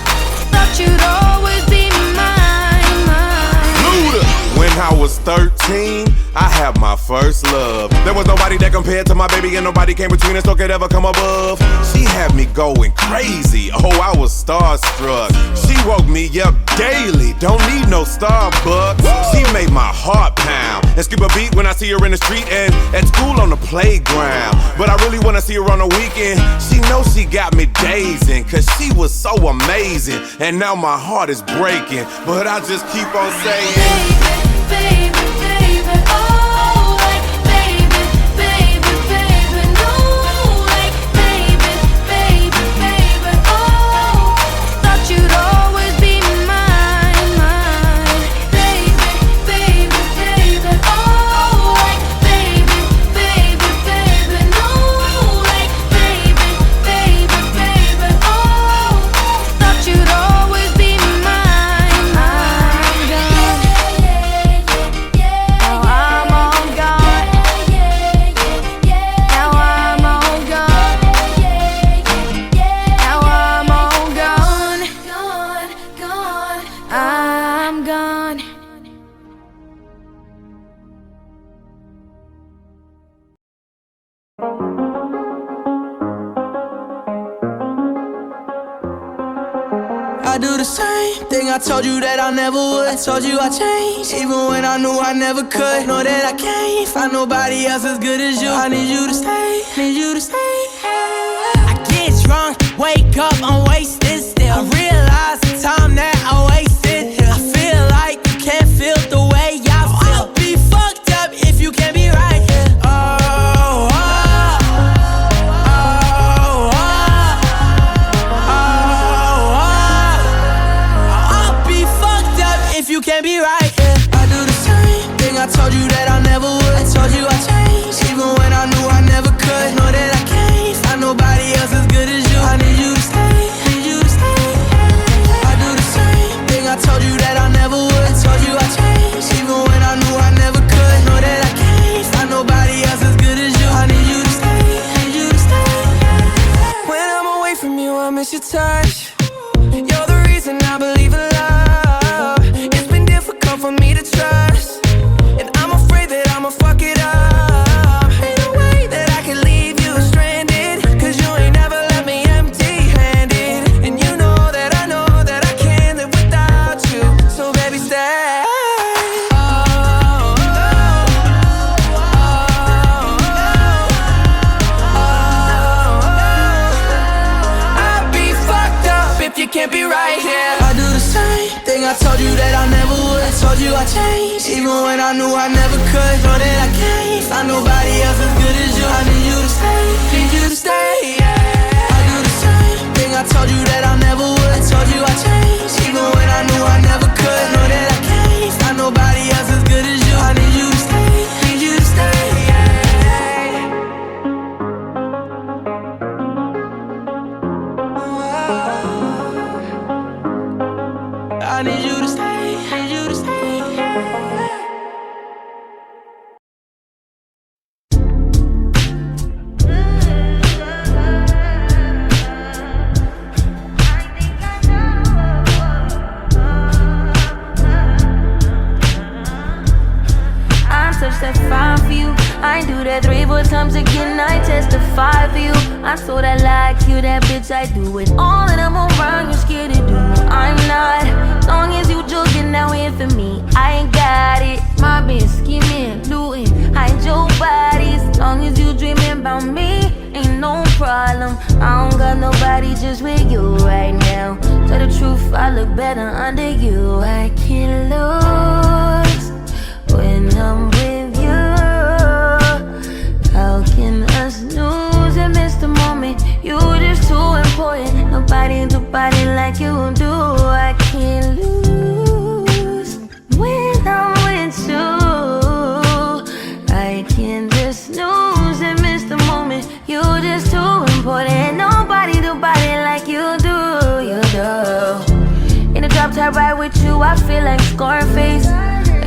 thought you'd always be mine, mine. Luda. When I was 13, I had my first love. There was nobody that compared to my baby, and nobody came between us or could ever come above. She had me going crazy. Oh, I was starstruck. She woke me up daily. Don't need no Starbucks. She made my heart pound and skip a beat when I see her in the street and at school on the playground. But I really wanna see her on the weekend. She knows she got me dazing, cause she was so amazing. And now my heart is breaking, but I just keep on saying, Baby, baby, oh, like, baby, baby, baby, no, like, baby, baby, baby, oh, thought you'd always be mine, mine, baby, baby, baby, oh, like, baby, baby, baby, no, like, baby, baby, baby, oh, thought you'd always be mine, mine, girl. Now I'm all gone. Now I'm all gone. Now I'm all gone. Gone, gone. I'm gone. I do the same thing I told you that I never would. I told you I changed, even when I knew I never could. Know that I can't find nobody else as good as you. I need you to stay, need you to stay. I get drunk, wake up, I'm wasted still. I realize the time that I wasted here. I feel like you can't feel the way I feel. I'll be fucked up if you can't be right here. Oh, oh, oh, oh, oh, oh. I'll be fucked up if you can't be right here. I do the same thing I told you that I never would. I told you I changed, even when I knew I never could. Know that I can't find nobody else as good as you. I need you to stay, need you I changed. Even when I knew I never could, know that I can't find nobody else as good as you. I need you to stay, need you to stay, yeah. I do the same thing I told you that I never would. Told you I changed. Even when I knew I never could, know that I can't find nobody else as good as you. I need you to stay, need you to stay, yeah. I need you to stay, need you to stay. I'm such that fine for you. I ain't do that 3-4 times again. I testify for you. I'm so that like you, that bitch. I do it all and I'm around. You're scared to do. I'm not. As long as you joking now here for me, I ain't got it. My bitch scheming, looting, hide your bodies. As long as you dreaming about me, ain't no problem. I don't got nobody just with you right now. Tell the truth, I look better under you. I can't lose when I'm with you. How can us lose and miss the moment? You just too important. Nobody do body like you do. I can't lose when I'm with you. I can't just lose and miss the moment. You just too important. Nobody do body like you do. You do. In the drop top ride with you, I feel like Scarface.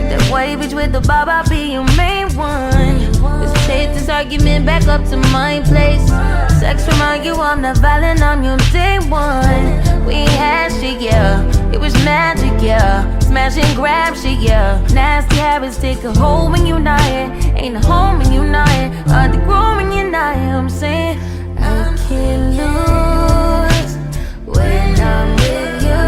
That white bitch with the bob, I'll be your main one. Let's take this argument back up to my place. Sex remind you I'm not violent, I'm your day one. We had shit, yeah, it was magic, yeah. Smash and grab shit, yeah. Nasty habits take a hold when you're not here. Ain't a home when you're not here. Hard to grow when you're not here. I'm saying I can't lose when I'm with you.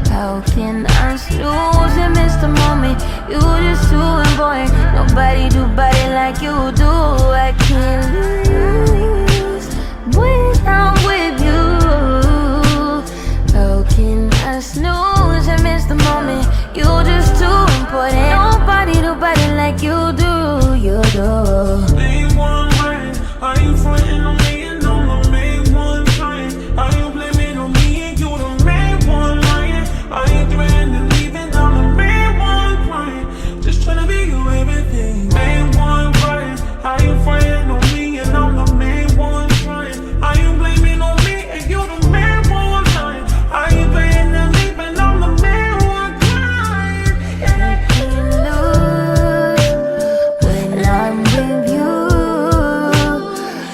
How can I lose and miss the moment? You just too important. Nobody do body like you do. I can't lose when I'm with you. How can I snooze and miss the moment? You just too important. Nobody do body like you do. You do. Main one right. Are you frontin' on me and I'm the main one trying? Are you blaming on me and you the main one lying? Are you threatening and leaving? I'm the main one crying. Just tryna be you everything. Main one right. Are you frontin' on me and I'm the main one trying? Are you blaming on me and you the main one lying? Are you threatening and leaving? I'm the main one crying. I can't lose when I'm with you.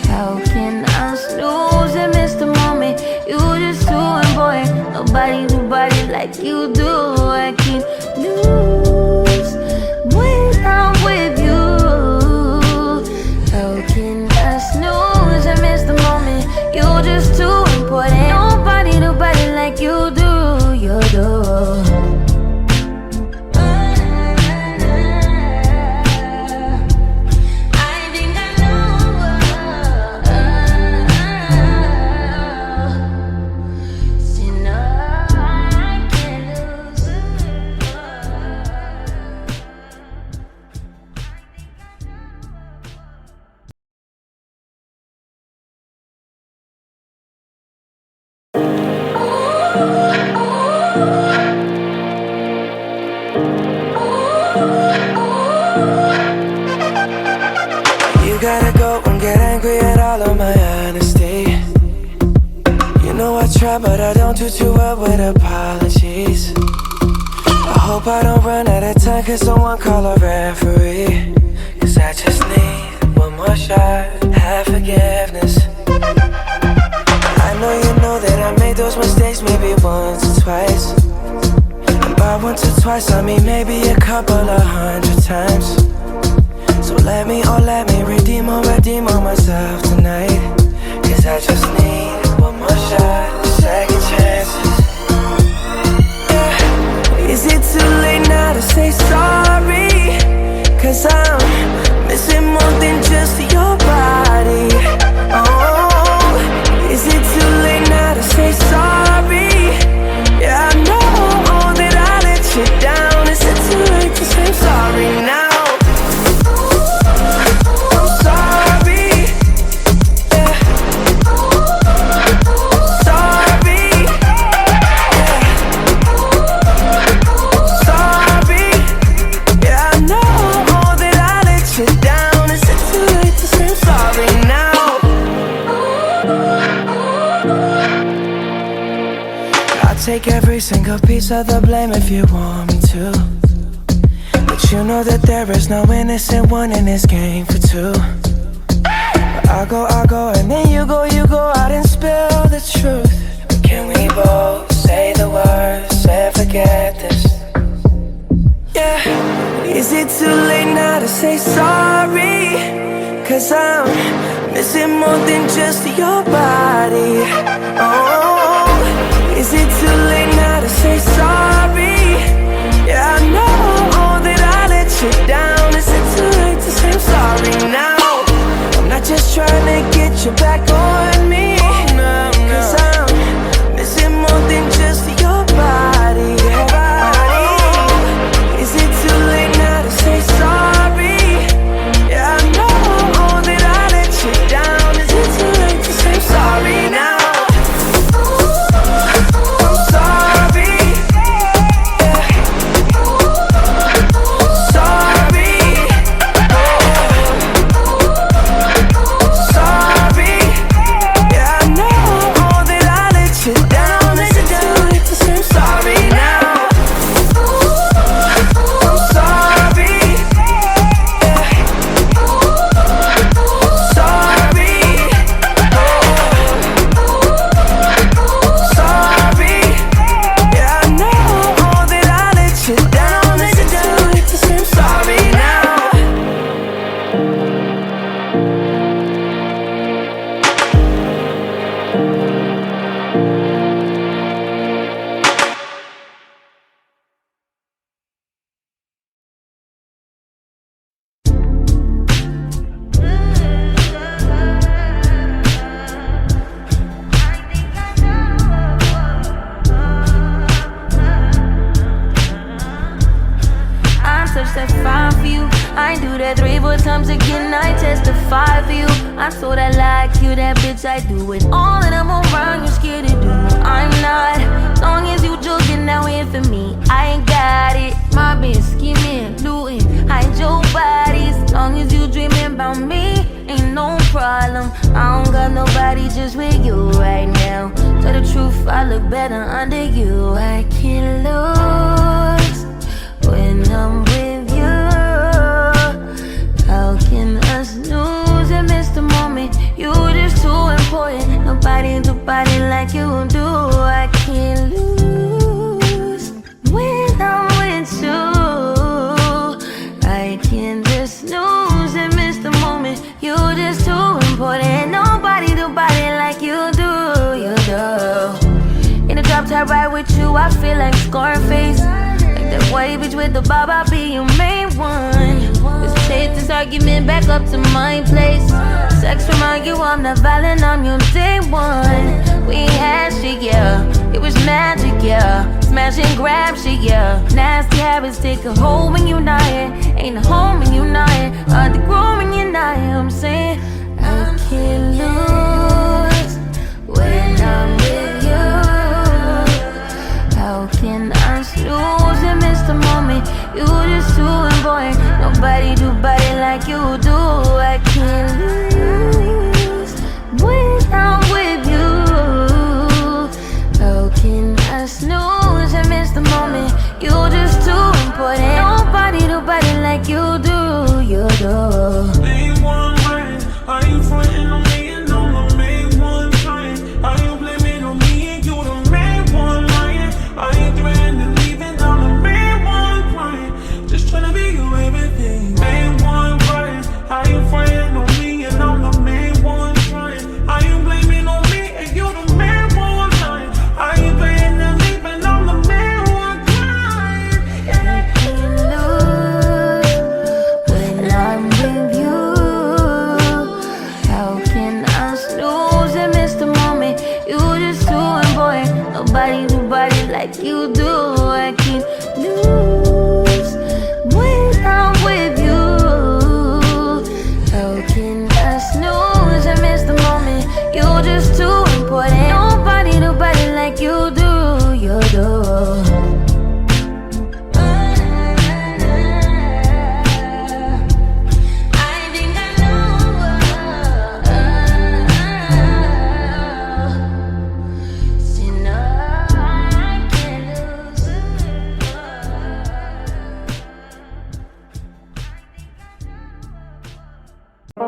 How can I snooze and miss the moment? You just too important. Nobody do body like you do. I can't lose when I'm with you. How can I snooze and miss the moment? You just too important. Nobody do body like you do. You do. You gotta go and get angry at all of my honesty. You know I try, but I don't do too well with apologies. I hope I don't run out of time, cause someone call a referee. Cause I just need one more shot, have forgiveness. I know you know that I made those mistakes maybe once or twice. And by once or twice I mean maybe a couple of 100 times. So let me redeem on myself tonight. Cause I just need one more shot, second chances. Yeah. Is it too late now to say sorry? Cause I'm missing more than just your body. Oh, is it too late now to say sorry? Yeah, I know that I let you down. too late to say I'm sorry now? I'll take every single piece of the blame if you want me to, but you know that there is no innocent one in this game for two. But I go, and then you go out and spill the truth. But can we both say the words and forget this? Yeah. Is it too late now to say sorry? 'Cause I'm missing more than just your body. Oh, is it too late now to say sorry? Yeah, I know that I let you down. Is it too late to say I'm sorry now? I'm not just trying to get you back on me, 'cause I'm missing more than just your body. Is it too late now to say sorry? Yeah, I know that I let you down. Is it too late to say sorry now? I'm sorry. Yeah. Sorry. Sorry. Yeah, I know that I let you down. Is it too late to say sorry now? I'm sorry. Yeah. Sorry. Sorry. Yeah, I know that I let you down. Is it too late to say I'm sorry now? I'm such that fine for you. I ain't do that 3-4 times again. I testify for you. I'm so that like you, that bitch. I do it all and I'm around. You scared to do. I'm not. Long as you joking now here for me, I ain't got it. My bitch scheming, looting, hide your bodies. Long as you dreaming about me, ain't no problem. I don't got nobody just with you right now. Tell the truth, I look better under you. I can't lose when I'm with you. How can us lose and miss the moment? You just too important. Nobody do body like you do. I can't lose when I'm with you. I can't just lose and miss the moment. You just too important. Nobody do body like you do. You do. In the drop top ride with you, I feel like Scarface. That white bitch with the bob, I'll be your main one. Let's take this argument back up to my place. Sex remind you I'm not violent, I'm your day one. We had shit, yeah, it was magic, yeah. Smash and grab shit, yeah. Nasty habits take a hold when you're not here. Ain't a home when you're not here. Hard to grow when you're not here. I'm saying I can't lose when I'm with you. How can I lose and miss the moment? You just too important. Nobody do body like you do. I can't lose when I'm with you. How can I snooze and miss the moment? You just too important. Nobody do body like you do. You do. Name one right. Are you frontin' on me and I'm the main one trying? Are you blaming on me and you the main one lying? Are you threatening and leaving? I'm the main one crying. Just tryna be your everything. Main one right. Are you frontin' on me I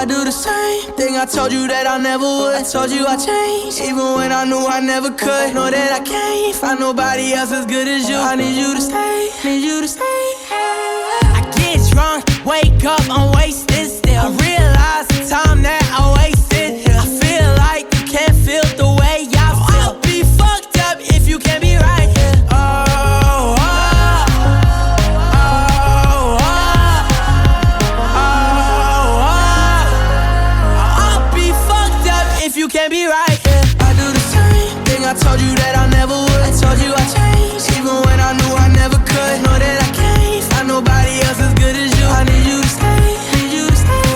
do the same thing I told you that I never would. I told you I changed, even when I knew I never could. Know that I can't find nobody else as good as you. I need you to stay, need you to stay. I get drunk, wake up, I'm wasted still. I realize the time that I wasted. I feel like you can't feel the way I feel. I'll be fucked up if you can't be right here. You can't be right here. I do the same thing I told you that I never would. I told you I changed, even when I knew I never could. Know that I can't find nobody else as good as you. I need you to stay, need you to stay.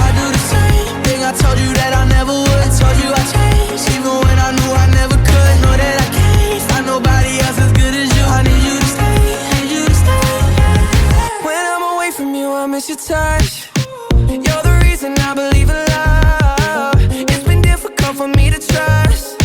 I do the same thing I told you that I never would. I told you I changed, even when I knew I never could. Know that I can't find nobody else as good as you. I need you to stay, need you to stay. When I'm away from you, I miss your touch. You're the reason I believe in love. For me to trust,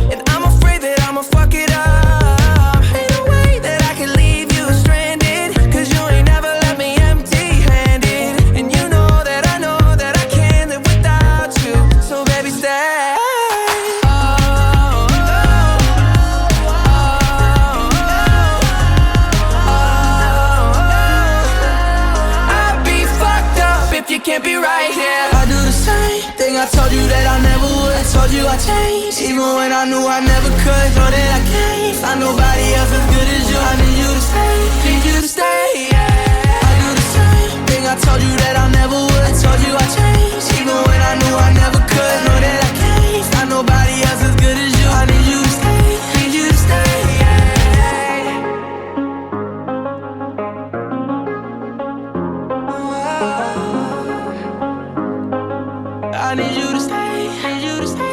and I'm afraid that I'ma fuck it up. Ain't no way that I can leave you stranded, cause you ain't never left me empty-handed. And you know that I can't live without you. So baby, stay. I'd be fucked up if you can't be right here. I do the same thing I told you that I never would. I told you I changed, even when I knew I never could. Know that I can't find nobody else as good as you. I need you to stay, need you to stay, yeah. I do the same thing I told you that I never would. I told you I changed, even when I knew I never could. Know that I can't find nobody else as good as you. I need you to stay, need you to stay, yeah. I need you to stay, need you to stay.